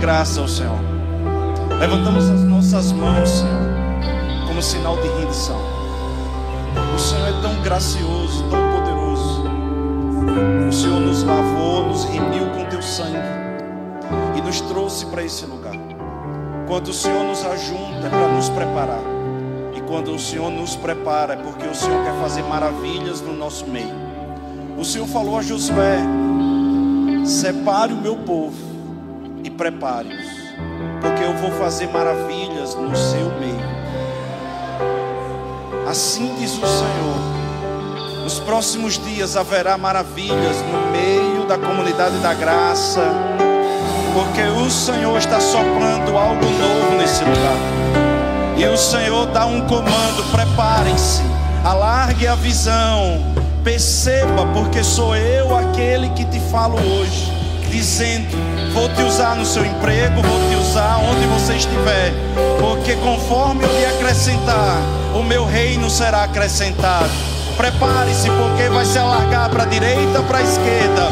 graça ao Senhor. Levantamos as nossas mãos, Senhor, como sinal de rendição. O Senhor é tão gracioso, tão poderoso. O Senhor nos lavou, nos remiu com teu sangue e nos trouxe para esse lugar. Quando o Senhor nos ajunta é para nos preparar. E quando o Senhor nos prepara é porque o Senhor quer fazer maravilhas no nosso meio. O Senhor falou a Josué: separe o meu povo e prepare-os, porque eu vou fazer maravilhas no seu meio. Assim diz o Senhor: nos próximos dias haverá maravilhas no meio da comunidade da graça, porque o Senhor está soprando algo novo nesse lugar. E o Senhor dá um comando: preparem-se, alargue a visão, perceba, porque sou eu aquele que te falo hoje, dizendo: vou te usar no seu emprego, vou te usar onde você estiver, porque conforme eu lhe acrescentar, o meu reino será acrescentado. Prepare-se, porque vai se alargar para a direita, para a esquerda,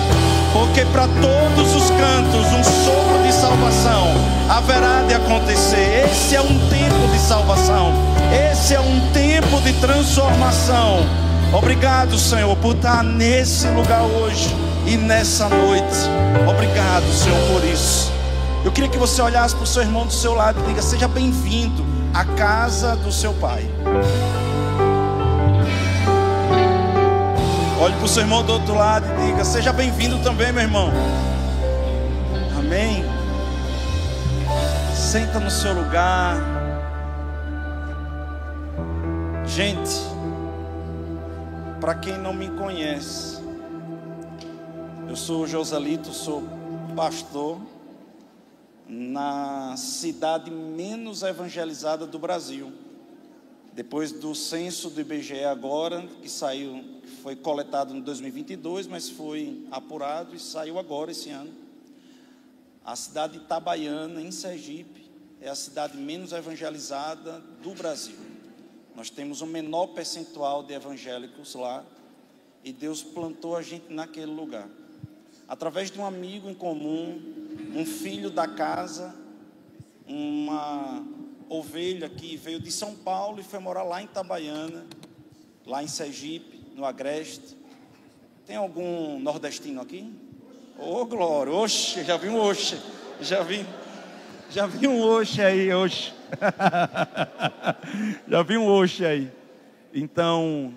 porque para todos os cantos um sopro de salvação haverá de acontecer. Esse é um tempo de salvação, esse é um tempo de transformação. Obrigado, Senhor, por estar nesse lugar hoje e nessa noite. Obrigado, Senhor, por isso. Eu queria que você olhasse para o seu irmão do seu lado e diga: seja bem-vindo à casa do seu Pai. Olhe para o seu irmão do outro lado e diga: seja bem-vindo também, meu irmão. Amém. Senta no seu lugar. Gente, para quem não me conhece, eu sou o Joselito, sou pastor na cidade menos evangelizada do Brasil. Depois do censo do IBGE agora, que saiu, foi coletado em 2022, mas foi apurado e saiu agora esse ano. A cidade de Itabaiana, em Sergipe, é a cidade menos evangelizada do Brasil. Nós temos o menor percentual de evangélicos lá, e Deus plantou a gente naquele lugar. Através de um amigo em comum, um filho da casa, uma ovelha que veio de São Paulo e foi morar lá em Itabaiana, lá em Sergipe, no Agreste. Tem algum nordestino aqui? Ô, glória! Oxe, já vi um oxe. Já vi um oxe aí, oxe. Já vi um oxe aí. Então,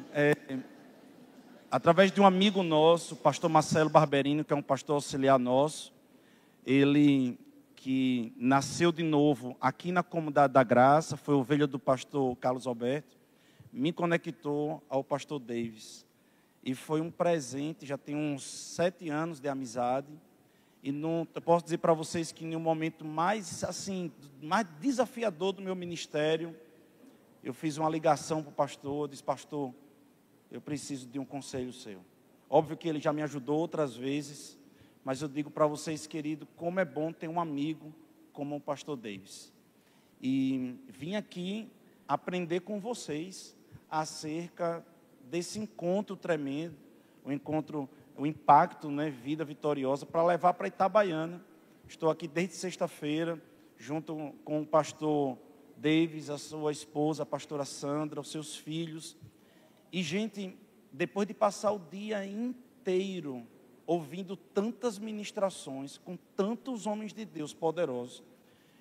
através de um amigo nosso, o pastor Marcelo Barberino, que é um pastor auxiliar nosso, ele que nasceu de novo aqui na Comunidade da Graça, foi ovelha do pastor Carlos Alberto, me conectou ao pastor Davis. E foi um presente, já tem uns 7 anos de amizade. E eu posso dizer para vocês que em um momento mais desafiador do meu ministério, eu fiz uma ligação para o pastor, disse: pastor, eu preciso de um conselho seu. Óbvio que ele já me ajudou outras vezes, mas eu digo para vocês, querido, como é bom ter um amigo como o pastor Davis. E vim aqui aprender com vocês acerca desse encontro tremendo, o impacto, né, Vida Vitoriosa, para levar para Itabaiana. Estou aqui desde sexta-feira, junto com o pastor Davis, a sua esposa, a pastora Sandra, os seus filhos. E, gente, depois de passar o dia inteiro ouvindo tantas ministrações, com tantos homens de Deus poderosos,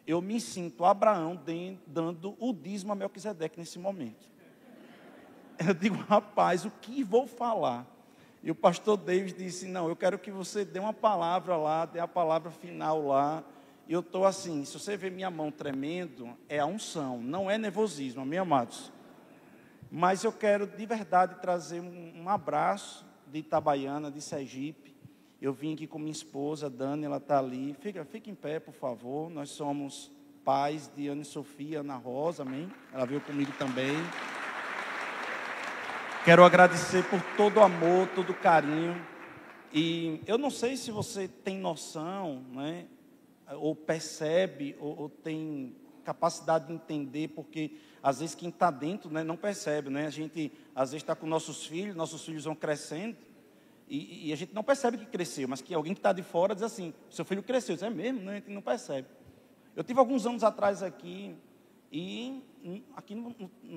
eu me sinto Abraão dando o dízimo a Melquisedeque nesse momento. Eu digo: rapaz, o que vou falar? E o pastor Davis disse: não, eu quero que você dê uma palavra lá, dê a palavra final lá. E eu estou assim, se você ver minha mão tremendo, é a unção, não é nervosismo, amém, amados? Mas eu quero de verdade trazer um abraço de Itabaiana, de Sergipe. Eu vim aqui com minha esposa, Dani, ela está ali. Fica em pé, por favor. Nós somos pais de Ana e Sofia, Ana Rosa, amém? Ela veio comigo também. Quero agradecer por todo o amor, todo o carinho. E eu não sei se você tem noção, né, ou percebe, ou tem capacidade de entender, porque às vezes quem está dentro, né, não percebe, né? A gente às vezes está com nossos filhos vão crescendo, e a gente não percebe que cresceu, mas que alguém que está de fora diz assim: seu filho cresceu. Isso é mesmo, né? A gente não percebe. Eu tive alguns anos atrás aqui, e aqui não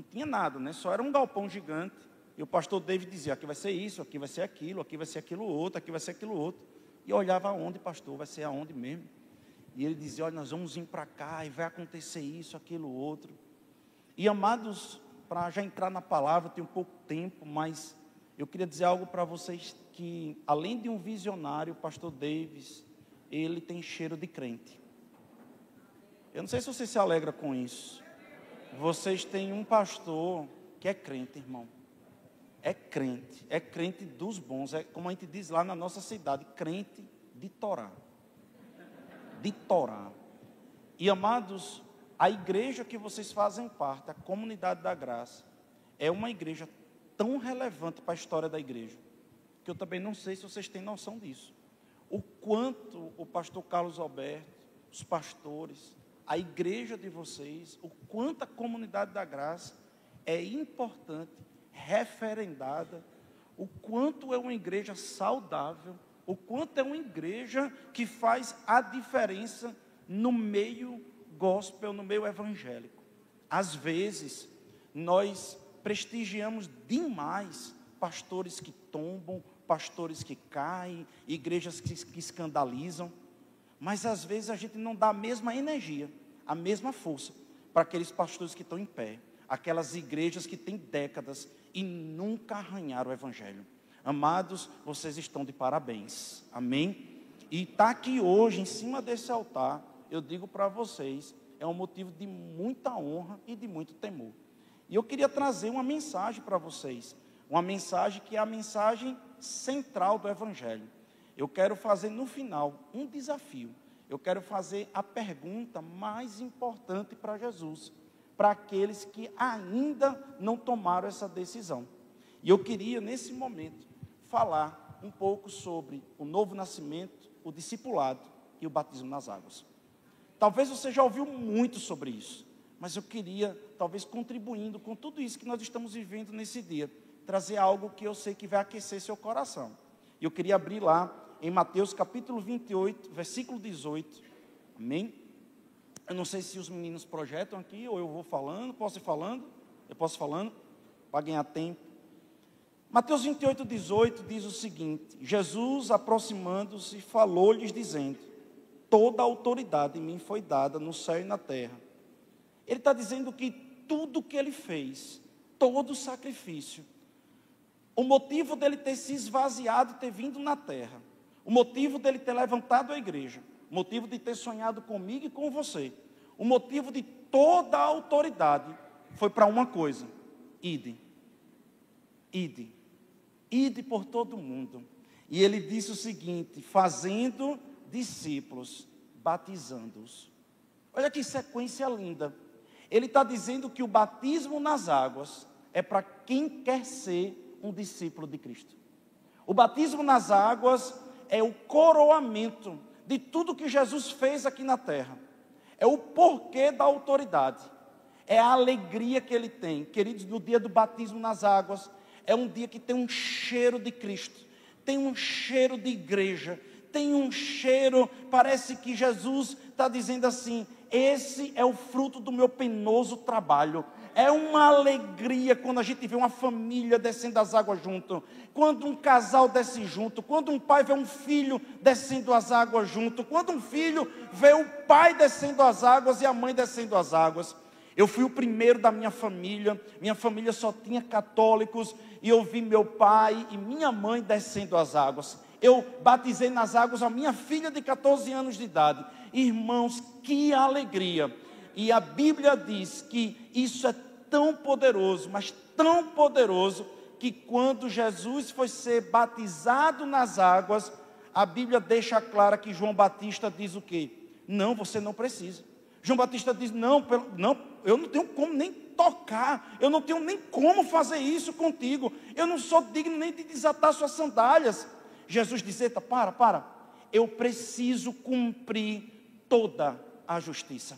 tinha nada, né? Só era um galpão gigante. E o pastor David dizia, aqui vai ser isso, aqui vai ser aquilo, aqui vai ser aquilo outro, aqui vai ser aquilo outro. E eu olhava aonde, pastor, vai ser aonde mesmo? E ele dizia, olha, nós vamos vir para cá e vai acontecer isso, aquilo outro. E amados, para já entrar na palavra, tem um pouco tempo, mas eu queria dizer algo para vocês que, além de um visionário, o pastor Davis, ele tem cheiro de crente. Eu não sei se você se alegra com isso. Vocês têm um pastor que é crente, irmão. É crente dos bons, é como a gente diz lá na nossa cidade, crente de Torá. De Torá. E amados, a igreja que vocês fazem parte, a Comunidade da Graça, é uma igreja tão relevante para a história da igreja, que eu também não sei se vocês têm noção disso. O quanto o pastor Carlos Alberto, os pastores, a igreja de vocês, o quanto a Comunidade da Graça é importante, referendada, o quanto é uma igreja saudável, o quanto é uma igreja que faz a diferença no meio gospel, no meio evangélico. Às vezes, nós prestigiamos demais pastores que tombam, pastores que caem, igrejas que escandalizam, mas às vezes a gente não dá a mesma energia, a mesma força para aqueles pastores que estão em pé, aquelas igrejas que têm décadas e nunca arranharam o evangelho. Amados, vocês estão de parabéns, amém? E estar aqui hoje, em cima desse altar, eu digo para vocês, é um motivo de muita honra e de muito temor. E eu queria trazer uma mensagem para vocês, uma mensagem que é a mensagem central do evangelho. Eu quero fazer no final um desafio. Eu quero fazer a pergunta mais importante para Jesus, para aqueles que ainda não tomaram essa decisão. E eu queria, nesse momento, falar um pouco sobre o novo nascimento, o discipulado e o batismo nas águas. Talvez você já ouviu muito sobre isso, mas eu queria, talvez contribuindo com tudo isso que nós estamos vivendo nesse dia, trazer algo que eu sei que vai aquecer seu coração. E eu queria abrir lá em Mateus capítulo 28, versículo 18, amém? Eu não sei se os meninos projetam aqui, ou eu vou falando, posso ir falando? Eu posso ir falando, para ganhar tempo. Mateus 28, 18 diz o seguinte, Jesus aproximando-se, falou-lhes dizendo, toda a autoridade me foi dada no céu e na terra. Ele está dizendo que tudo que ele fez, todo o sacrifício, o motivo dele ter se esvaziado e ter vindo na terra, o motivo dele ter levantado a igreja, o motivo de ter sonhado comigo e com você, o motivo de toda a autoridade foi para uma coisa: ide por todo o mundo. E ele disse o seguinte: fazendo discípulos, batizando-os. Olha que sequência linda. Ele está dizendo que o batismo nas águas é para quem quer ser um discípulo de Cristo. O batismo nas águas é o coroamento de tudo que Jesus fez aqui na terra. É o porquê da autoridade. É a alegria que ele tem. Queridos, no dia do batismo nas águas, é um dia que tem um cheiro de Cristo, tem um cheiro de igreja, tem um cheiro, parece que Jesus está dizendo assim, esse é o fruto do meu penoso trabalho. É uma alegria quando a gente vê uma família descendo as águas junto, quando um casal desce junto, quando um pai vê um filho descendo as águas junto, quando um filho vê o pai descendo as águas e a mãe descendo as águas. Eu fui o primeiro da minha família só tinha católicos, e eu vi meu pai e minha mãe descendo as águas. Eu batizei nas águas a minha filha de 14 anos de idade. Irmãos, que alegria! E a Bíblia diz que isso é tão poderoso, mas tão poderoso, que quando Jesus foi ser batizado nas águas, a Bíblia deixa clara que João Batista diz o quê? Não, você não precisa. João Batista diz, não, eu não tenho como nem tocar, eu não tenho nem como fazer isso contigo, eu não sou digno nem de desatar suas sandálias. Jesus diz, eita, para, eu preciso cumprir toda a justiça.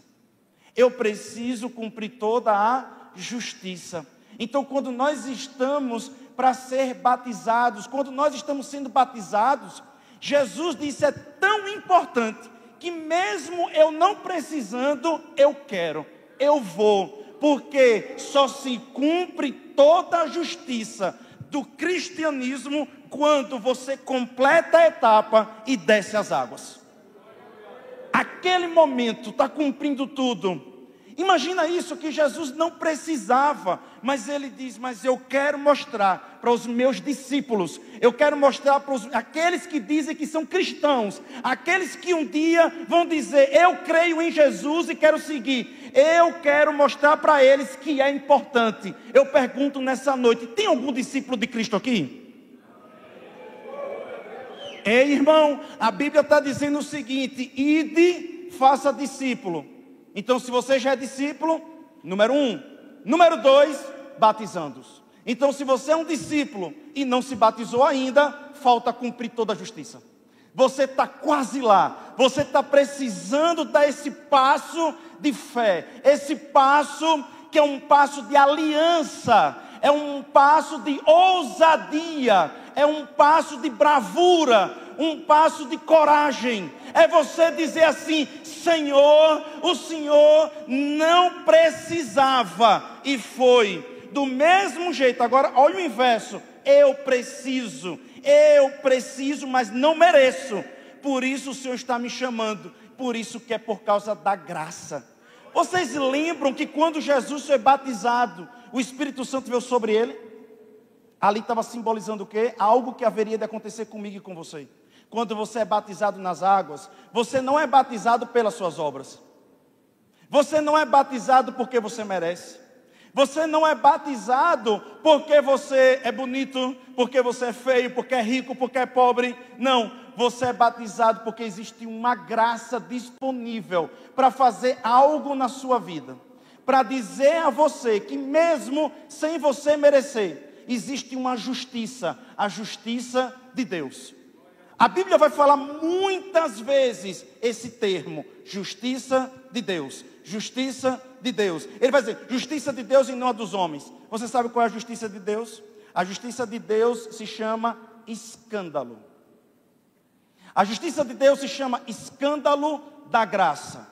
Eu preciso cumprir toda a justiça. Então, quando nós estamos para ser batizados, quando nós estamos sendo batizados, Jesus disse, é tão importante, que mesmo mesmo eu não precisando, eu quero, eu vou, porque só se cumpre toda a justiça do cristianismo quando você completa a etapa e desce as águas. Aquele momento está cumprindo tudo. Imagina isso, que Jesus não precisava, mas ele diz: mas eu quero mostrar para os meus discípulos, eu quero mostrar para aqueles que dizem que são cristãos, aqueles que um dia vão dizer: eu creio em Jesus e quero seguir, eu quero mostrar para eles que é importante. Eu pergunto nessa noite: tem algum discípulo de Cristo aqui? Ei, irmão, a Bíblia está dizendo o seguinte: ide, faça discípulo. Então, se você já é discípulo, número 1. Número 2, batizando-os. Então, se você é um discípulo e não se batizou ainda, falta cumprir toda a justiça. Você está quase lá. Você está precisando dar esse passo de fé. Esse passo que é um passo de aliança. É um passo de ousadia. É um passo de bravura. Um passo de coragem. É você dizer assim: Senhor, o Senhor não precisava e foi. Do mesmo jeito, agora olha o inverso: eu preciso, mas não mereço. Por isso o Senhor está me chamando. Por isso que é por causa da graça. Vocês lembram que quando Jesus foi batizado, o Espírito Santo veio sobre ele? Ali estava simbolizando o quê? Algo que haveria de acontecer comigo e com você. Quando você é batizado nas águas, você não é batizado pelas suas obras. Você não é batizado porque você merece. Você não é batizado porque você é bonito, porque você é feio, porque é rico, porque é pobre. Não, você é batizado porque existe uma graça disponível para fazer algo na sua vida. Para dizer a você que mesmo sem você merecer, existe uma justiça, a justiça de Deus. A Bíblia vai falar muitas vezes esse termo: justiça de Deus. Justiça de Deus. Ele vai dizer: justiça de Deus e não a dos homens. Você sabe qual é a justiça de Deus? A justiça de Deus se chama escândalo. A justiça de Deus se chama escândalo da graça.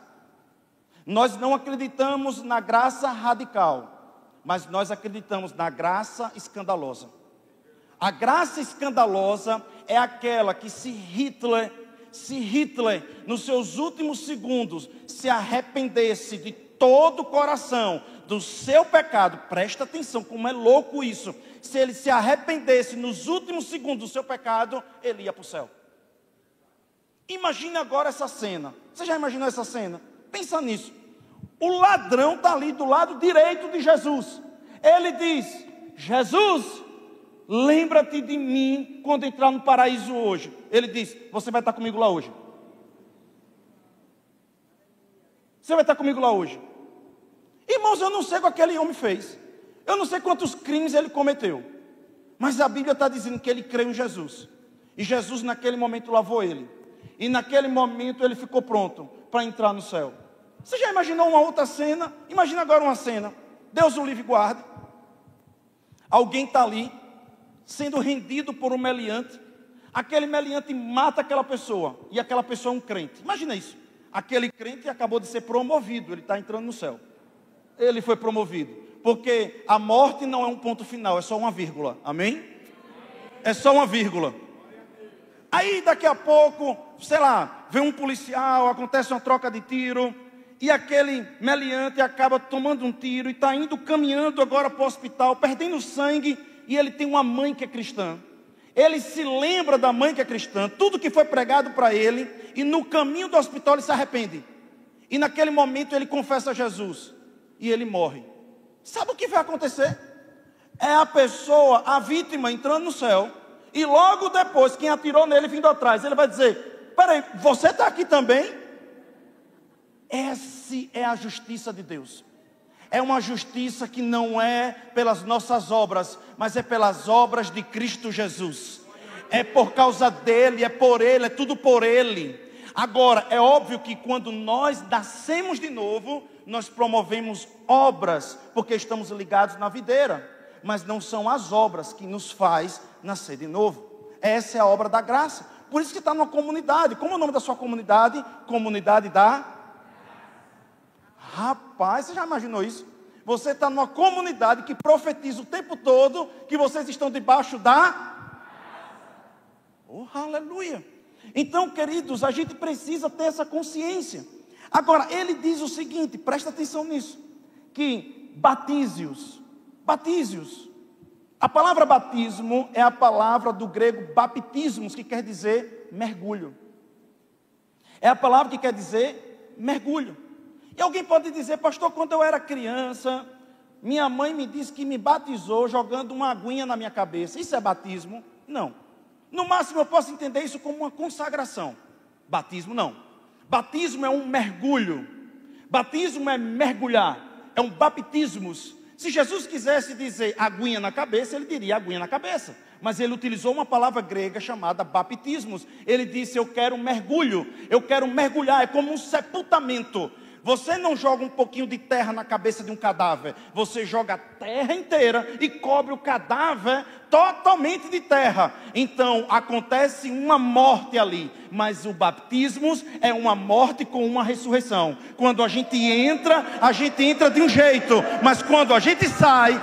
Nós não acreditamos na graça radical, mas nós acreditamos na graça escandalosa. A graça escandalosa é aquela que se Hitler, nos seus últimos segundos, se arrependesse de todo o coração do seu pecado, presta atenção como é louco isso, se ele se arrependesse nos últimos segundos do seu pecado, ele ia para o céu. Imagine agora essa cena. Você já imaginou essa cena? Pensa nisso. O ladrão está ali do lado direito de Jesus. Ele diz: Jesus, lembra-te de mim quando entrar no paraíso hoje. Ele diz: você vai estar comigo lá hoje. Você vai estar comigo lá hoje. Irmãos, eu não sei o que aquele homem fez. Eu não sei quantos crimes ele cometeu. Mas a Bíblia está dizendo que ele creu em Jesus. E Jesus naquele momento lavou ele. E naquele momento ele ficou pronto para entrar no céu. Você já imaginou uma outra cena? Imagina agora uma cena. Deus o livre e guarde. Alguém está ali, sendo rendido por um meliante. Aquele meliante mata aquela pessoa. E aquela pessoa é um crente. Imagina isso. Aquele crente acabou de ser promovido. Ele está entrando no céu. Ele foi promovido. Porque a morte não é um ponto final. É só uma vírgula. Amém? É só uma vírgula. Aí daqui a pouco, sei lá, vem um policial, acontece uma troca de tiro. E aquele meliante acaba tomando um tiro. E está indo caminhando agora para o hospital, perdendo sangue. E ele tem uma mãe que é cristã. Ele se lembra da mãe que é cristã, tudo que foi pregado para ele, e no caminho do hospital ele se arrepende. E naquele momento ele confessa a Jesus, e ele morre. Sabe o que vai acontecer? É a pessoa, a vítima, entrando no céu, e logo depois, quem atirou nele vindo atrás, ele vai dizer: peraí, você está aqui também? Essa é a justiça de Deus. É uma justiça que não é pelas nossas obras, mas é pelas obras de Cristo Jesus. É por causa dele, é por ele, é tudo por ele. Agora, é óbvio que quando nós nascemos de novo, nós promovemos obras, porque estamos ligados na videira. Mas não são as obras que nos faz nascer de novo. Essa é a obra da graça. Por isso que está numa comunidade. Como é o nome da sua comunidade? Comunidade da... Rapaz, você já imaginou isso? Você está numa comunidade que profetiza o tempo todo que vocês estão debaixo da... Oh, aleluia! Então, queridos, a gente precisa ter essa consciência. Agora, ele diz o seguinte, presta atenção nisso, que batízios, a palavra batismo é a palavra do grego baptismos, que quer dizer mergulho. É a palavra que quer dizer mergulho. E alguém pode dizer, pastor, quando eu era criança, minha mãe me disse que me batizou jogando uma aguinha na minha cabeça. Isso é batismo? Não. No máximo eu posso entender isso como uma consagração. Batismo não. Batismo é um mergulho. Batismo é mergulhar. É um baptismos. Se Jesus quisesse dizer aguinha na cabeça, ele diria aguinha na cabeça. Mas ele utilizou uma palavra grega chamada baptismos. Ele disse, eu quero mergulho. Eu quero mergulhar. É como um sepultamento. Você não joga um pouquinho de terra na cabeça de um cadáver. Você joga a terra inteira e cobre o cadáver totalmente de terra. Então, acontece uma morte ali. Mas o batismo é uma morte com uma ressurreição. Quando a gente entra de um jeito. Mas quando a gente sai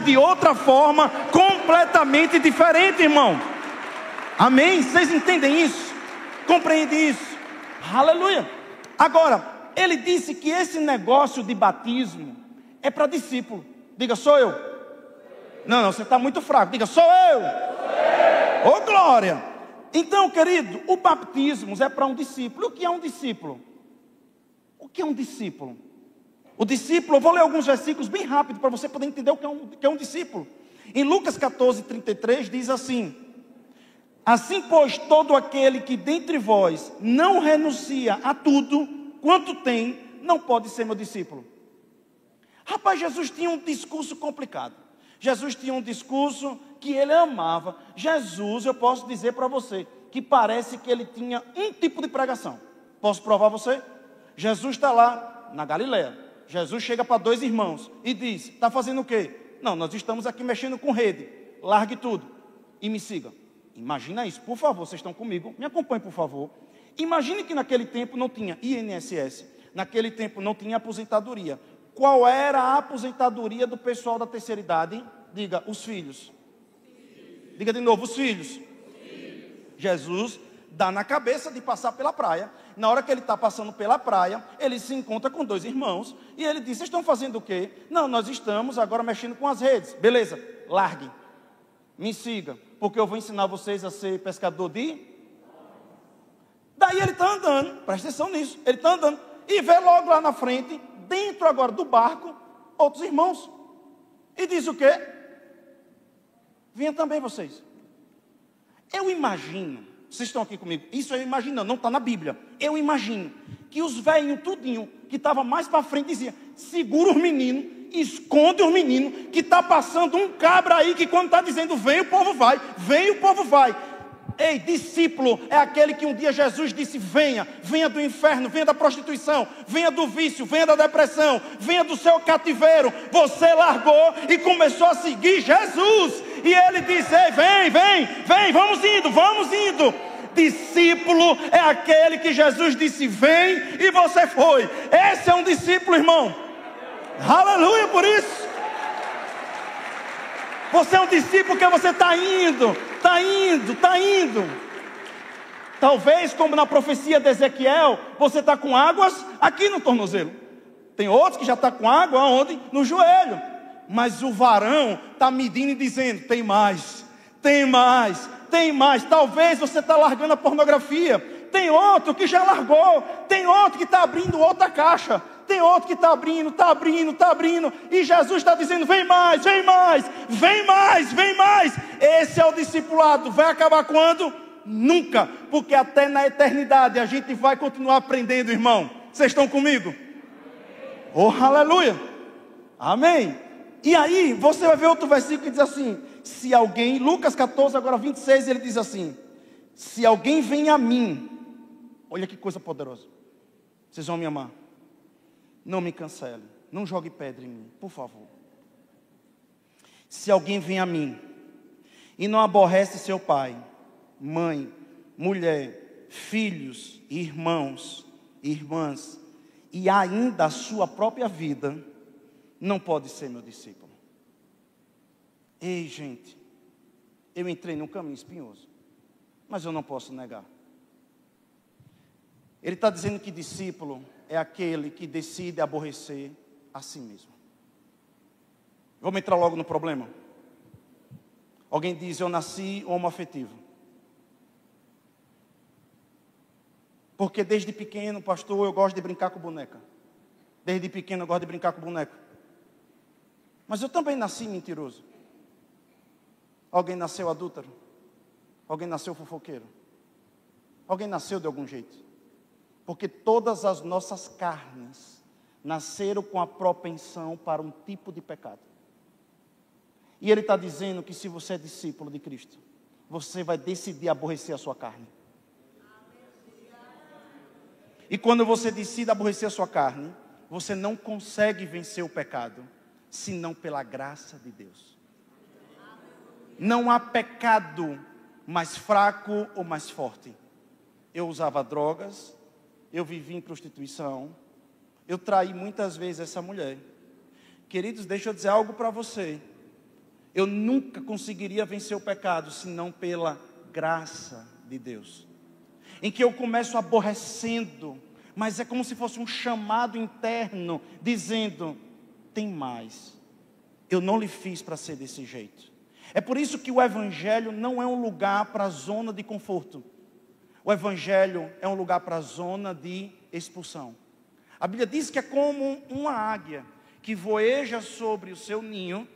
de outra forma, completamente diferente, irmão. Amém? Vocês entendem isso? Compreendem isso? Aleluia! Agora, ele disse que esse negócio de batismo é para discípulo. Diga, sou eu. Não, você está muito fraco. Diga, sou eu. Ô, glória. Então, querido, o batismo é para um discípulo. O que é um discípulo? O que é um discípulo? O discípulo, eu vou ler alguns versículos bem rápido para você poder entender o que é um discípulo. Em Lucas 14:33 diz assim: assim, pois, todo aquele que dentre vós não renuncia a tudo quanto tem, não pode ser meu discípulo. Rapaz, Jesus tinha um discurso complicado. Jesus tinha um discurso que ele amava. Jesus, eu posso dizer para você, que parece que ele tinha um tipo de pregação. Posso provar você? Jesus está lá na Galileia. Jesus chega para dois irmãos e diz, está fazendo o quê? Não, nós estamos aqui mexendo com rede. Largue tudo e me siga. Imagina isso, por favor, vocês estão comigo. Me acompanhem, por favor. Imagine que naquele tempo não tinha INSS, naquele tempo não tinha aposentadoria. Qual era a aposentadoria do pessoal da terceira idade? Diga, os filhos. Diga de novo, os filhos. Jesus dá na cabeça de passar pela praia. Na hora que ele está passando pela praia, ele se encontra com dois irmãos e ele diz, vocês estão fazendo o quê? Não, nós estamos agora mexendo com as redes. Beleza, largue, me siga, porque eu vou ensinar vocês a ser pescador de... Daí ele está andando, presta atenção nisso, ele está andando, e vê logo lá na frente, dentro agora do barco, outros irmãos, e diz o quê? Venha também vocês. Eu imagino, vocês estão aqui comigo, isso eu imagino, não está na Bíblia, eu imagino, que os velhinhos tudinho, que estava mais para frente, dizia, segura os meninos, esconde os meninos, que está passando um cabra aí, que quando está dizendo, vem o povo vai, vem o povo vai. Ei, discípulo é aquele que um dia Jesus disse, venha do inferno, venha da prostituição, venha do vício, venha da depressão, venha do seu cativeiro. Você largou e começou a seguir Jesus. E ele disse, ei, vem, vamos indo. Discípulo é aquele que Jesus disse, vem, e você foi. Esse é um discípulo, irmão. Aleluia por isso. Você é um discípulo porque você está indo. Talvez, como na profecia de Ezequiel, você está com águas aqui no tornozelo. Tem outros que já estão com água aonde? No joelho. Mas o varão está medindo e dizendo, tem mais. Talvez você está largando a pornografia. Tem outro que já largou. Tem outro que está abrindo outra caixa. Tem outro que está abrindo. E Jesus está dizendo, vem mais. Esse é o discipulado. Vai acabar quando? Nunca. Porque até na eternidade a gente vai continuar aprendendo, irmão. Vocês estão comigo? Oh, aleluia. Amém. E aí, você vai ver outro versículo que diz assim, se alguém, Lucas 14, agora 26, ele diz assim, se alguém vem a mim, olha que coisa poderosa, vocês vão me amar. Não me cancele, não jogue pedra em mim, por favor. Se alguém vem a mim e não aborrece seu pai, mãe, mulher, filhos, irmãos, irmãs, e ainda a sua própria vida, não pode ser meu discípulo. Ei, gente, eu entrei num caminho espinhoso, mas eu não posso negar. Ele está dizendo que discípulo é aquele que decide aborrecer a si mesmo. Vamos entrar logo no problema. Alguém diz, eu nasci homoafetivo. Porque desde pequeno, pastor, eu gosto de brincar com boneca. Desde pequeno eu gosto de brincar com boneca. Mas eu também nasci mentiroso. Alguém nasceu adúltero? Alguém nasceu fofoqueiro? Alguém nasceu de algum jeito? Porque todas as nossas carnes nasceram com a propensão para um tipo de pecado. E ele está dizendo que se você é discípulo de Cristo, você vai decidir aborrecer a sua carne. E quando você decide aborrecer a sua carne, você não consegue vencer o pecado, senão pela graça de Deus. Não há pecado mais fraco ou mais forte. Eu usava drogas, eu vivi em prostituição, eu traí muitas vezes essa mulher. Queridos, deixa eu dizer algo para você. Eu nunca conseguiria vencer o pecado, senão pela graça de Deus. Em que eu começo aborrecendo, mas é como se fosse um chamado interno, dizendo, tem mais. Eu não lhe fiz para ser desse jeito. É por isso que o Evangelho não é um lugar para a zona de conforto. O Evangelho é um lugar para a zona de expulsão. A Bíblia diz que é como uma águia que voeja sobre o seu ninho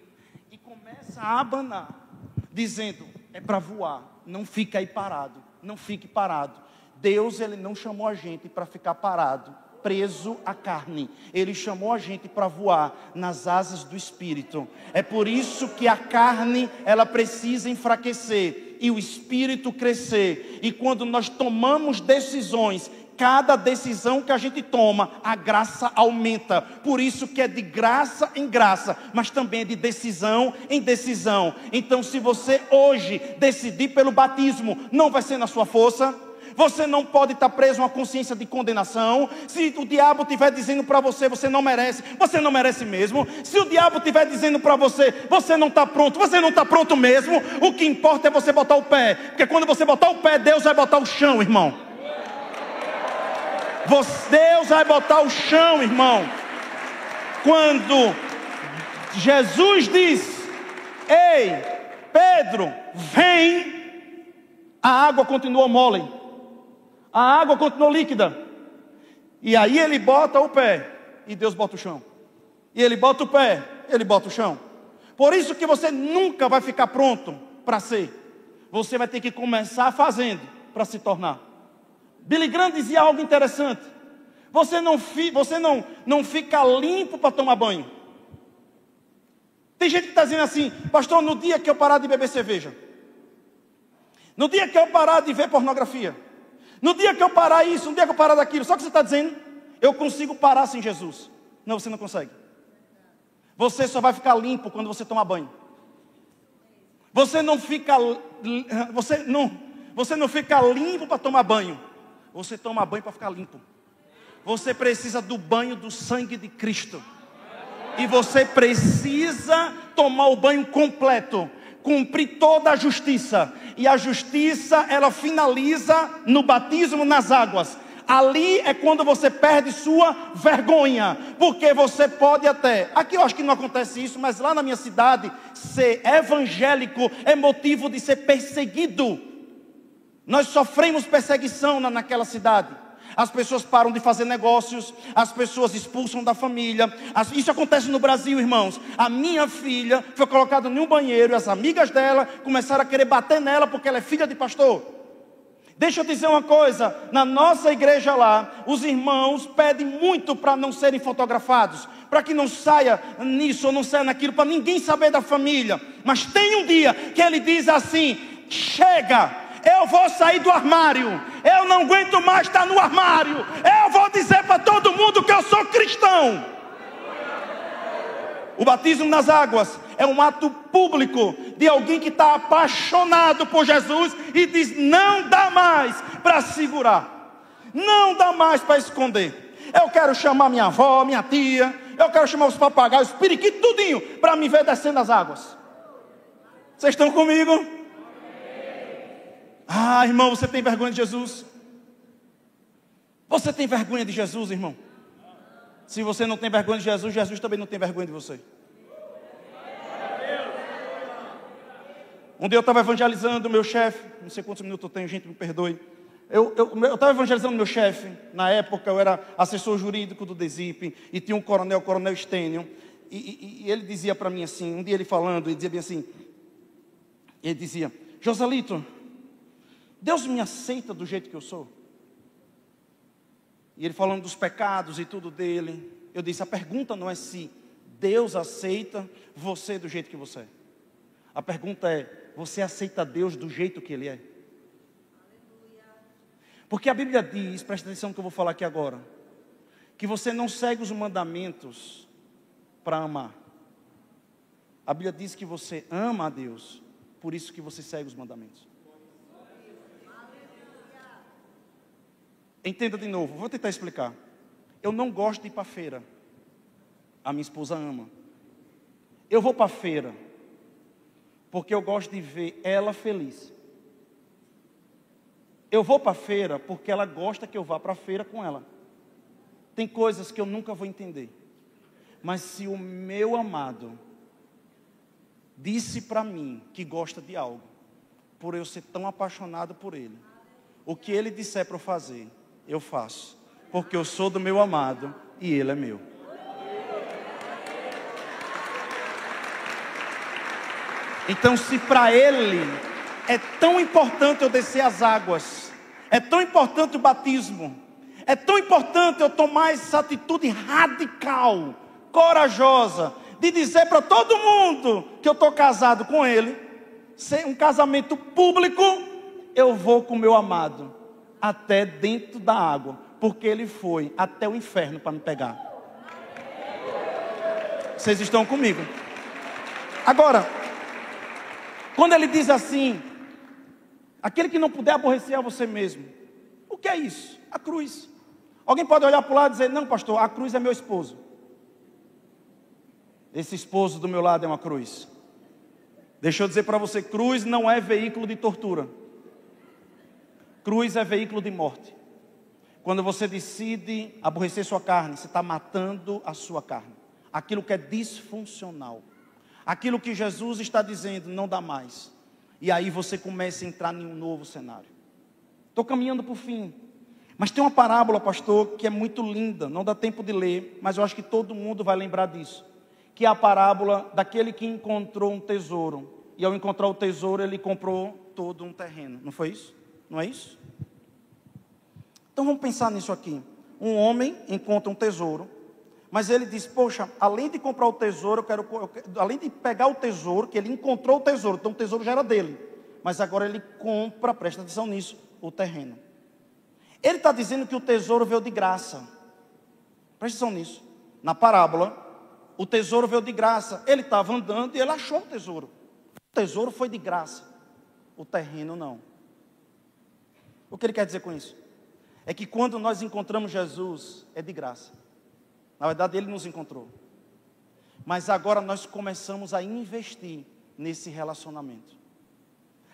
e começa a abanar, dizendo, é para voar, não fica aí parado, não fique parado. Deus, Ele não chamou a gente para ficar parado, preso à carne. Ele chamou a gente para voar nas asas do Espírito. É por isso que a carne, ela precisa enfraquecer e o Espírito crescer. E quando nós tomamos decisões, cada decisão que a gente toma, a graça aumenta. Por isso que é de graça em graça, mas também é de decisão em decisão. Então, se você hoje decidir pelo batismo, não vai ser na sua força. Você não pode estar preso a uma consciência de condenação. Se o diabo estiver dizendo para você, você não merece mesmo. Se o diabo estiver dizendo para você, você não está pronto mesmo. O que importa é você botar o pé. Porque quando você botar o pé, Deus vai botar o chão, irmão. Deus vai botar o chão, irmão. Quando Jesus diz, ei, Pedro, vem, a água continuou mole. A água continuou líquida. E aí ele bota o pé e Deus bota o chão. E ele bota o pé, ele bota o chão. Por isso que você nunca vai ficar pronto para ser. Você vai ter que começar fazendo para se tornar. Billy Graham dizia algo interessante. Você não fica limpo para tomar banho. Tem gente que está dizendo assim, pastor, no dia que eu parar de beber cerveja, no dia que eu parar de ver pornografia, no dia que eu parar isso, no dia que eu parar daquilo, só que você está dizendo, eu consigo parar sem Jesus. Não, você não consegue. Você só vai ficar limpo quando você tomar banho. Você não fica limpo para tomar banho. Você toma banho para ficar limpo. Você precisa do banho do sangue de Cristo. E você precisa tomar o banho completo. Cumprir toda a justiça. E a justiça, ela finaliza no batismo nas águas. Ali é quando você perde sua vergonha. Porque você pode até... Aqui eu acho que não acontece isso, mas lá na minha cidade, ser evangélico é motivo de ser perseguido. Nós sofremos perseguição naquela cidade. As pessoas param de fazer negócios, as pessoas expulsam da família. Isso acontece no Brasil, irmãos. A minha filha foi colocada em um banheiro e as amigas dela começaram a querer bater nela porque ela é filha de pastor. Deixa eu dizer uma coisa, na nossa igreja lá, os irmãos pedem muito para não serem fotografados, para que não saia nisso ou não saia naquilo, para ninguém saber da família. Mas tem um dia que ele diz assim, chega! Eu vou sair do armário. Eu não aguento mais estar no armário. Eu vou dizer para todo mundo que eu sou cristão. O batismo nas águas é um ato público de alguém que está apaixonado por Jesus e diz: não dá mais para segurar, não dá mais para esconder. Eu quero chamar minha avó, minha tia, eu quero chamar os papagaios, os periquitos, tudinho, para me ver descendo as águas. Vocês estão comigo? Ah, irmão, você tem vergonha de Jesus? Você tem vergonha de Jesus, irmão? Se você não tem vergonha de Jesus, Jesus também não tem vergonha de você. Um dia eu estava evangelizando o meu chefe, não sei quantos minutos eu tenho, gente, me perdoe. Eu estava evangelizando meu chefe, na época eu era assessor jurídico do DESIP, e tinha um coronel, o coronel Stênio, e ele dizia para mim assim, um dia ele falando, ele dizia bem assim, ele dizia: Joselito, Deus me aceita do jeito que eu sou? E ele falando dos pecados e tudo dele, eu disse: a pergunta não é se Deus aceita você do jeito que você é. A pergunta é: você aceita Deus do jeito que Ele é? Porque a Bíblia diz, presta atenção no que eu vou falar aqui agora, que você não segue os mandamentos para amar. A Bíblia diz que você ama a Deus, por isso que você segue os mandamentos. Entenda de novo, vou tentar explicar. Eu não gosto de ir para a feira. A minha esposa ama. Eu vou para a feira porque eu gosto de ver ela feliz. Eu vou para a feira porque ela gosta que eu vá para a feira com ela. Tem coisas que eu nunca vou entender. Mas se o meu amado disse para mim que gosta de algo, por eu ser tão apaixonado por ele, o que ele disser para eu fazer, eu faço, porque eu sou do meu amado e ele é meu. Então, se para ele é tão importante eu descer as águas, é tão importante o batismo, é tão importante eu tomar essa atitude radical, corajosa, de dizer para todo mundo que eu estou casado com ele, ser um casamento público, eu vou com o meu amado até dentro da água, porque ele foi até o inferno para me pegar. Vocês estão comigo? Agora, quando ele diz assim: aquele que não puder aborrecer a você mesmo, o que é isso? A cruz. Alguém pode olhar para o lado e dizer: não, pastor, a cruz é meu esposo. Esse esposo do meu lado é uma cruz. Deixa eu dizer para você, cruz não é veículo de tortura. Cruz é veículo de morte. Quando você decide aborrecer sua carne, você está matando a sua carne. Aquilo que é disfuncional. Aquilo que Jesus está dizendo, não dá mais. E aí você começa a entrar em um novo cenário. Estou caminhando para o fim. Mas tem uma parábola, pastor, que é muito linda. Não dá tempo de ler, mas eu acho que todo mundo vai lembrar disso. Que é a parábola daquele que encontrou um tesouro. E ao encontrar o tesouro, ele comprou todo um terreno. Não foi isso? Não é isso? Então vamos pensar nisso aqui. Um homem encontra um tesouro, mas ele diz: poxa, além de comprar o tesouro, além de pegar o tesouro, que ele encontrou o tesouro, então o tesouro já era dele, mas agora ele compra, presta atenção nisso, o terreno. Ele está dizendo que o tesouro veio de graça. Presta atenção nisso. Na parábola, o tesouro veio de graça. Ele estava andando e ele achou o tesouro. O tesouro foi de graça, o terreno não. O que ele quer dizer com isso? É que quando nós encontramos Jesus, é de graça. Na verdade, ele nos encontrou. Mas agora nós começamos a investir nesse relacionamento.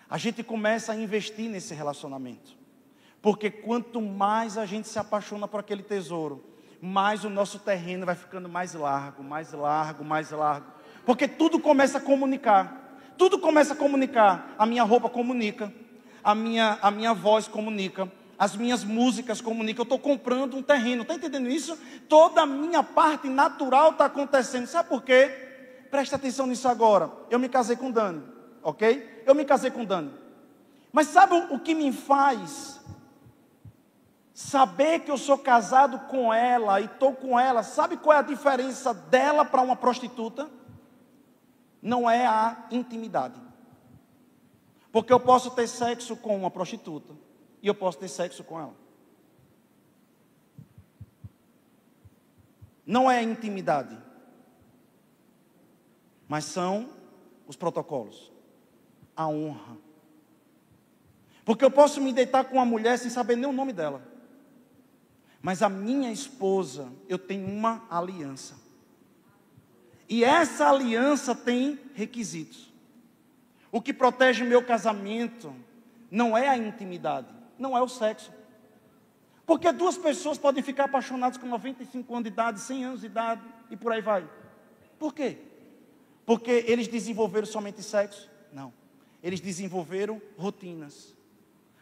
A gente começa a investir nesse relacionamento. Porque quanto mais a gente se apaixona por aquele tesouro, mais o nosso terreno vai ficando mais largo, mais largo, mais largo. Porque tudo começa a comunicar. Tudo começa a comunicar. A minha roupa comunica. A minha voz comunica. As minhas músicas comunicam. Eu estou comprando um terreno. Está entendendo isso? Toda a minha parte natural está acontecendo. Sabe por quê? Presta atenção nisso agora. Eu me casei com Dani. Ok? Eu me casei com Dani. Mas sabe o que me faz saber que eu sou casado com ela e estou com ela? Sabe qual é a diferença dela para uma prostituta? Não é a intimidade. Porque eu posso ter sexo com uma prostituta e eu posso ter sexo com ela. Não é a intimidade. Mas são os protocolos. A honra. Porque eu posso me deitar com uma mulher sem saber nem o nome dela. Mas a minha esposa, eu tenho uma aliança. E essa aliança tem requisitos. O que protege o meu casamento não é a intimidade, não é o sexo. Porque duas pessoas podem ficar apaixonadas com 95 anos de idade, 100 anos de idade e por aí vai. Por quê? Porque eles desenvolveram somente sexo? Não. Eles desenvolveram rotinas.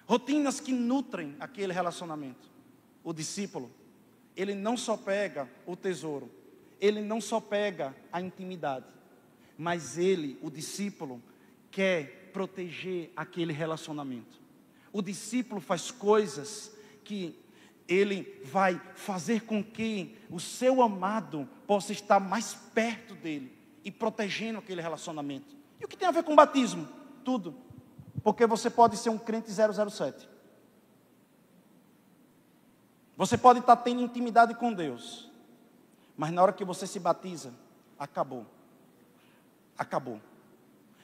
Rotinas que nutrem aquele relacionamento. O discípulo, ele não só pega o tesouro, ele não só pega a intimidade, mas ele, o discípulo, quer proteger aquele relacionamento. O discípulo faz coisas que ele vai fazer com que o seu amado possa estar mais perto dele e protegendo aquele relacionamento. E o que tem a ver com batismo? Tudo. Porque você pode ser um crente 007. Você pode estar tendo intimidade com Deus, mas na hora que você se batiza, acabou. Acabou.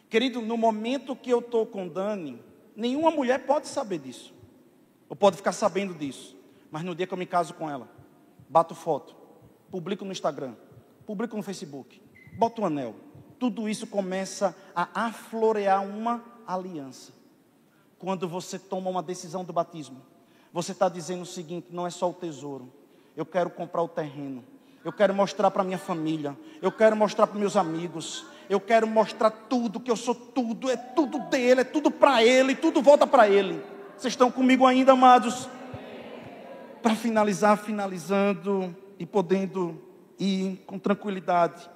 Querido, no momento que eu estou com Dani, nenhuma mulher pode saber disso. Ou pode ficar sabendo disso. Mas no dia que eu me caso com ela, bato foto, publico no Instagram, publico no Facebook, boto um anel. Tudo isso começa a aflorear uma aliança. Quando você toma uma decisão do batismo, você está dizendo o seguinte: não é só o tesouro, eu quero comprar o terreno, eu quero mostrar para minha família, eu quero mostrar para meus amigos, eu quero mostrar tudo, que eu sou tudo, é tudo dele, é tudo para ele, tudo volta para ele. Vocês estão comigo ainda, amados? Para finalizar, finalizando e podendo ir com tranquilidade.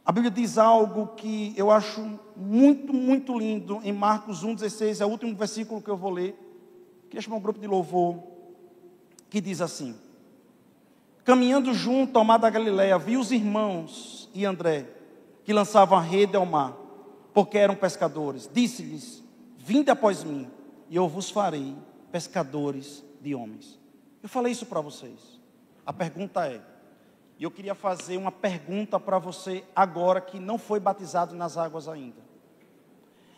A Bíblia diz algo que eu acho muito, muito lindo em Marcos 1,16, é o último versículo que eu vou ler. Queria chamar um grupo de louvor, que diz assim: caminhando junto ao mar da Galileia, viu os irmãos e André, que lançavam a rede ao mar, porque eram pescadores. Disse-lhes: vinde após mim, e eu vos farei pescadores de homens. Eu falei isso para vocês. A pergunta é, e eu queria fazer uma pergunta para você agora que não foi batizado nas águas ainda.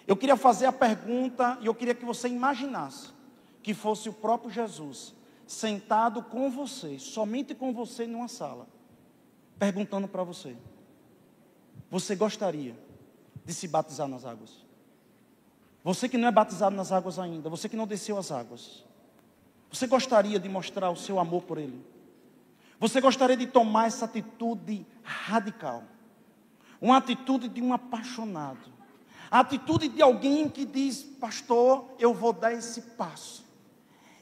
Eu queria fazer a pergunta e eu queria que você imaginasse que fosse o próprio Jesus sentado com você, somente com você numa sala, perguntando para você: você gostaria de se batizar nas águas? Você que não é batizado nas águas ainda, você que não desceu as águas, você gostaria de mostrar o seu amor por Ele? Você gostaria de tomar essa atitude radical, uma atitude de um apaixonado, a atitude de alguém que diz: pastor, eu vou dar esse passo,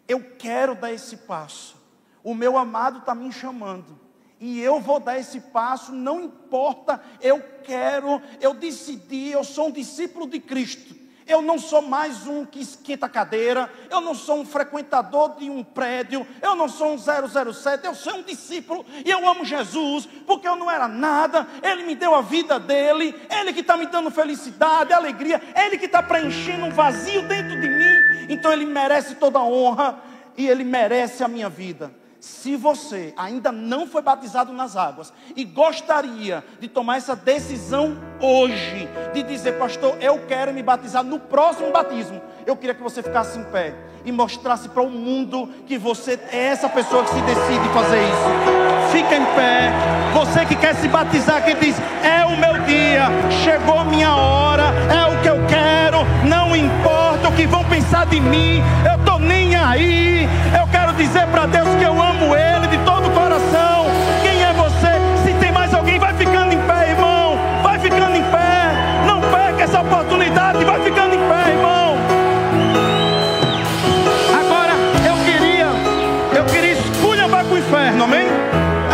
eu quero dar esse passo, o meu amado está me chamando, e eu vou dar esse passo, não importa, eu quero, eu decidi, eu sou um discípulo de Cristo. Eu não sou mais um que esquenta a cadeira, eu não sou um frequentador de um prédio, eu não sou um 007, eu sou um discípulo e eu amo Jesus, porque eu não era nada, Ele me deu a vida dEle, Ele que está me dando felicidade, alegria, Ele que está preenchendo um vazio dentro de mim, então Ele merece toda a honra e Ele merece a minha vida. Se você ainda não foi batizado nas águas e gostaria de tomar essa decisão hoje, de dizer: pastor, eu quero me batizar no próximo batismo, eu queria que você ficasse em pé e mostrasse para o mundo que você é essa pessoa que se decide fazer isso. Fica em pé. Você que quer se batizar, que diz: é o meu dia, chegou a minha hora, é o que eu quero, não importa o que vão pensar de mim, eu estou nem aí. Eu quero dizer para Deus que eu amo Ele de todo o coração. Quem é você? Se tem mais alguém, vai ficando em pé, irmão. Vai ficando em pé. Não perca essa oportunidade. Vai ficando em pé, irmão. Agora, eu queria esculhambar com o inferno, amém?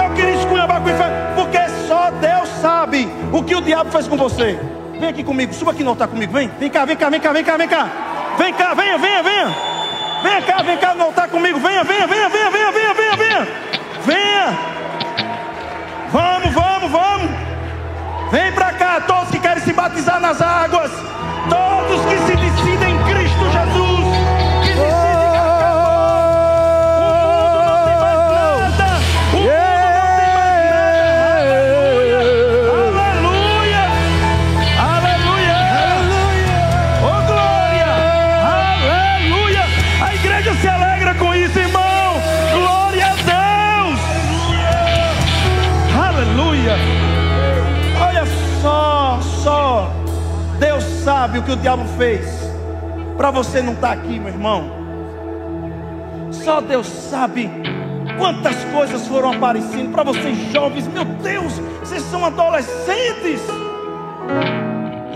Eu queria esculhambar com o inferno, porque só Deus sabe o que o diabo fez com você. Vem aqui comigo, suba aqui no altar comigo. Vem cá, vem cá, vem cá, vem cá, vem cá. Vem cá, venha, venha, venha. Vem cá no altar comigo. Venha. Vamos. Vem para cá, todos que querem se batizar nas águas. Todos que se decidem em Cristo Jesus. Que decidem que acabou. O mundo não tem mais nada. O mundo não tem mais nada. o que o diabo fez para você não estar aqui, meu irmão. Só Deus sabe quantas coisas foram aparecendo para vocês jovens. Meu Deus, vocês são adolescentes.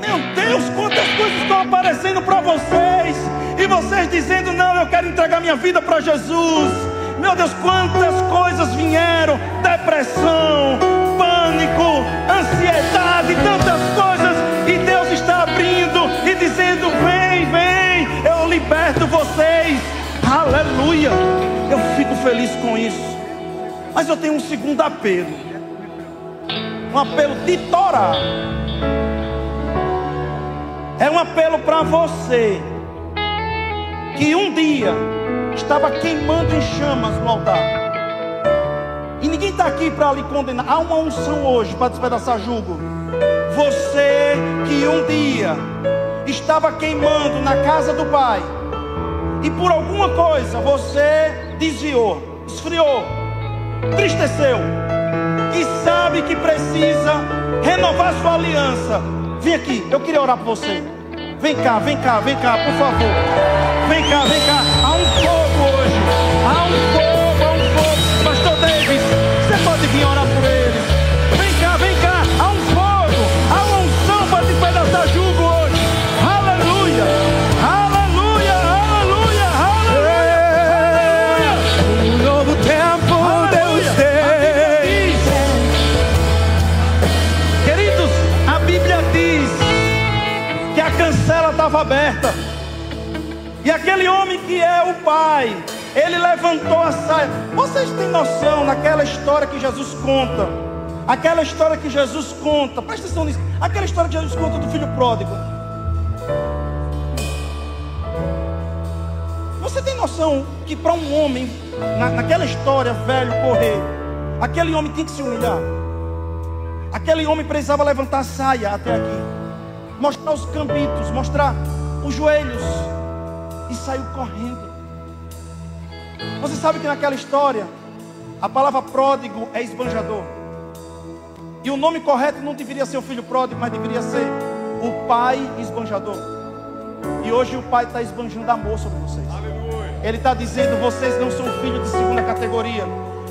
Meu Deus, quantas coisas estão aparecendo para vocês. E vocês dizendo, não, eu quero entregar minha vida para Jesus. Meu Deus, quantas coisas vieram. Depressão, pânico, ansiedade, tantas coisas. E Deus está abrindo e dizendo, vem, vem, eu liberto vocês. Aleluia. Eu fico feliz com isso. Mas eu tenho um segundo apelo. Um apelo de Torá. É um apelo para você que um dia estava queimando em chamas no altar. E ninguém está aqui para lhe condenar. Há uma unção hoje para despedaçar jugo. Você que um dia estava queimando na casa do Pai, e por alguma coisa você desviou, esfriou, entristeceu, e sabe que precisa renovar sua aliança. Vem aqui, eu queria orar por você. Vem cá, vem cá, vem cá, por favor. Vem cá, vem cá. Há um fogo hoje. Há um fogo, há um fogo. Pastor Davis, você pode vir orar por eles. Vem cá, vem cá. Há um fogo. Há uma unção para despedaçar jugo hoje. Aleluia. Aleluia, aleluia, aleluia. Um novo tempo, Deus tem. Queridos, a Bíblia diz que a cancela estava aberta. E aquele homem que é o pai, ele levantou a saia. Vocês têm noção naquela história que Jesus conta? Aquela história que Jesus conta, presta atenção nisso. Aquela história que Jesus conta do filho pródigo. Você tem noção que para um homem, naquela história, velho, correr, aquele homem tem que se humilhar. Aquele homem precisava levantar a saia até aqui, mostrar os cambitos, mostrar os joelhos, e saiu correndo. Você sabe que naquela história a palavra pródigo é esbanjador. E o nome correto não deveria ser o filho pródigo, mas deveria ser o pai esbanjador. E hoje o pai está esbanjando amor sobre vocês. Ele está dizendo, vocês não são filhos de segunda categoria.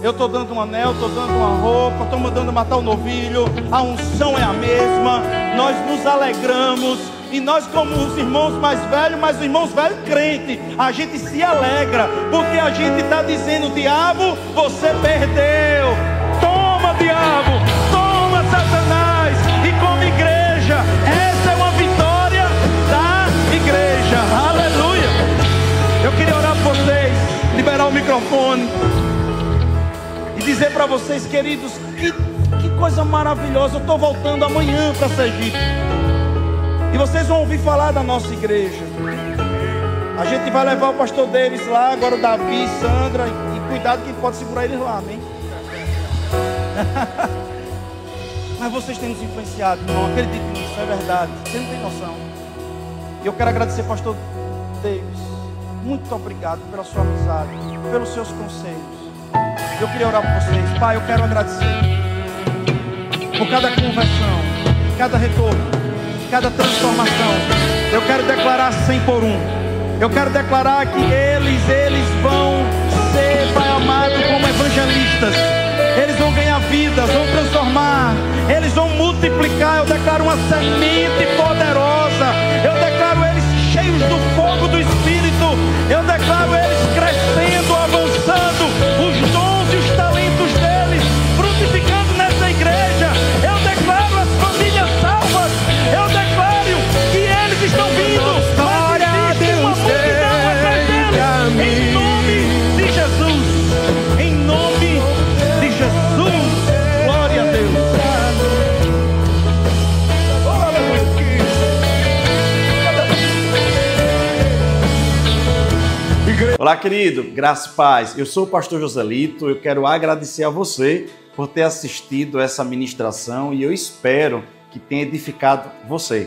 Eu estou dando um anel, estou dando uma roupa, estou mandando matar o novilho. A unção é a mesma. Nós nos alegramos. E nós, como os irmãos mais velhos, mas os irmãos velhos crentes, a gente se alegra, porque a gente está dizendo, diabo, você perdeu. Toma, diabo, toma, Satanás. E como igreja, essa é uma vitória da igreja. Aleluia. Eu queria orar por vocês, liberar o microfone e dizer para vocês, queridos, que coisa maravilhosa. Eu estou voltando amanhã para Sergipe. E vocês vão ouvir falar da nossa igreja. A gente vai levar o pastor Davis lá, agora o Davi, Sandra. E cuidado que pode segurar eles lá, amém? Mas vocês têm nos influenciado, irmão. Acredite nisso, é verdade. Você não tem noção. E eu quero agradecer ao pastor Davis. Muito obrigado pela sua amizade, pelos seus conselhos. Eu queria orar por vocês. Pai, eu quero agradecer por cada conversão, cada retorno, cada transformação. Eu quero declarar 100 por 1. Eu quero declarar que eles vão ser, Pai amado, como evangelistas. Eles vão ganhar vidas, vão transformar, eles vão multiplicar. Eu declaro uma semente poderosa. Eu declaro eles cheios do fogo do Espírito. Eu declaro eles crescendo, avançando, os dons e os talentos deles frutificando nessa igreja. Eu declaro as famílias salvas. Eu declaro que eles estão vindo. Mas existe uma multidão atrás deles. Em nome de Jesus. Em nome de Jesus. Glória a Deus. Olá, querido, graça e paz. Eu sou o pastor Joselito. Eu quero agradecer a você por ter assistido essa ministração e eu espero que tenha edificado você.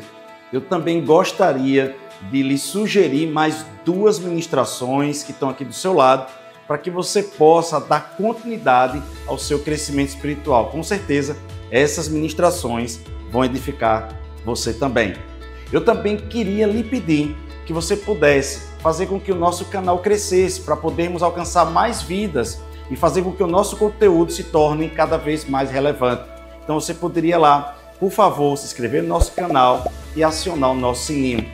Eu também gostaria de lhe sugerir mais 2 ministrações que estão aqui do seu lado para que você possa dar continuidade ao seu crescimento espiritual. Com certeza, essas ministrações vão edificar você também. Eu também queria lhe pedir que você pudesse fazer com que o nosso canal crescesse para podermos alcançar mais vidas e fazer com que o nosso conteúdo se torne cada vez mais relevante. Então você poderia lá, por favor, se inscrever no nosso canal e acionar o nosso sininho.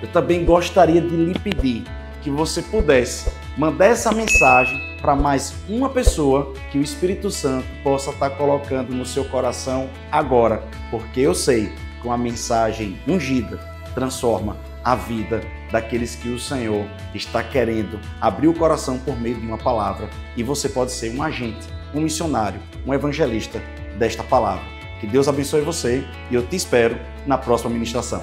Eu também gostaria de lhe pedir que você pudesse mandar essa mensagem para mais uma pessoa que o Espírito Santo possa estar colocando no seu coração agora, porque eu sei que uma mensagem ungida transforma a vida daqueles que o Senhor está querendo abrir o coração por meio de uma palavra, e você pode ser um agente, um missionário, um evangelista desta palavra. Que Deus abençoe você e eu te espero na próxima ministração.